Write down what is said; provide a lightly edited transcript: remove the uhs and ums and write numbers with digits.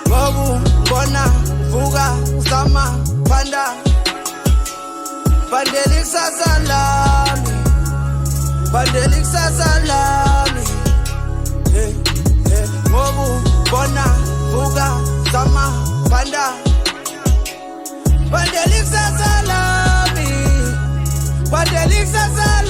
Ngobu bona vuka usama panda Bandelik sasalami Bandelik sasalami Ngobu bona vuka usama panda Bandelik sasalami Bandelik sasalami